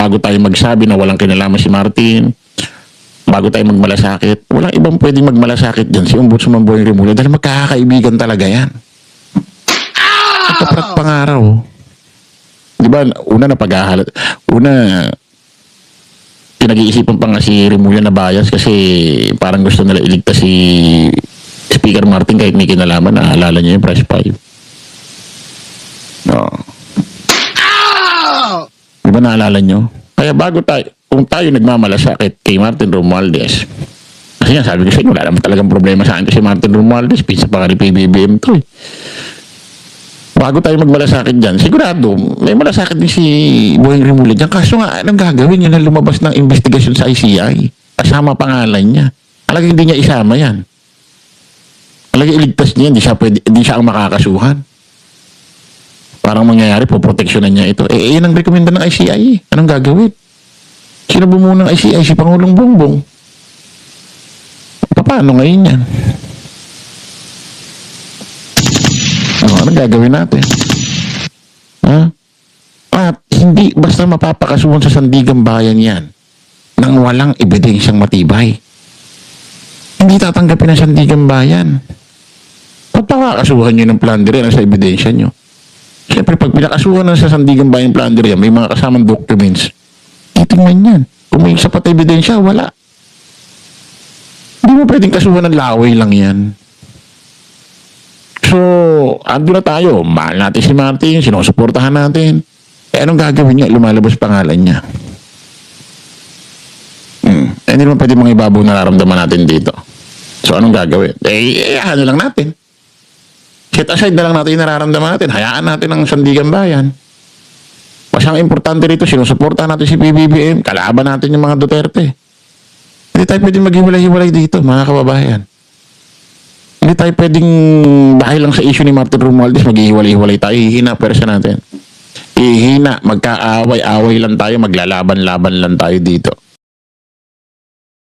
bago tayo magsabi na walang kinalaman si Martin, bago tayo magmalasakit, walang ibang pwedeng magmalasakit dyan si Ombudsman Boying Rimulya dahil magkakaibigan talaga yan. Kaparat pangaraw. Di ba, pinag-iisipan pa nga si Rimulya na bias kasi parang gusto nila iligtas si Speaker Martin kahit may kinalaman, naalala niyo yung Press 5. No. Di ba naalala niyo? Kaya kung tayo nagmamalasakit kay Martin Romualdez, kasi nga sabi ko sa inyo, wala naman talagang problema sa akin si Martin Romualdez, pinsa pa ka ni PBBM to eh. Bago tayo magmalasakit dyan, sigurado, may malasakit din si Boying Rimulya dyan. Kaso nga, anong gagawin yun na lumabas ng investigasyon sa ICI? Kasama pangalan niya. Talagang hindi niya isama yan. Talagang iligtas niya, hindi siya ang makakasuhan. Parang mangyayari, poproteksyonan niya ito. Yan ang rekomenda ng ICI. Anong gagawin? Sino bumuo ng ICI? Si Pangulong Bongbong. Paano ngayon yan? Anong gagawin natin? At hindi basta mapapakasuhan sa sandigang bayan yan nang walang ebidensyang matibay. Hindi tatanggapin ng sandigang bayan. Pagpapakasuhan nyo ng plunderer sa ebidensya nyo. Siyempre, pag pinakasuhan na sa sandigang bayan plunderer yan, may mga kasamang documents. Titingnan yan. Kung may sapat na ebidensya, wala. Hindi mo pwedeng kasuhan ng laway lang yan. So, ando na tayo. Mahal natin si Martin, sinusuportahan natin. Anong gagawin niya? Lumalabas pangalan niya. Hindi naman pwede mga ibabaw nararamdaman natin dito. So, anong gagawin? Ano lang natin. Set aside na lang natin yung nararamdaman natin. Hayaan natin ang sandigang bayan. Mas ang importante rito, sinusuportahan natin si PBBM, kalaban natin yung mga Duterte. Hindi tayo pwedeng maghiwalay-hiwalay dito, mga kababayan. Hindi tayo pwedeng, dahil lang sa issue ni Martin Romualdez, maghihiwalay-hiwalay tayo, hihina pwersa natin. Hihina, magkaaway-away lang tayo, maglalaban-laban lang tayo dito.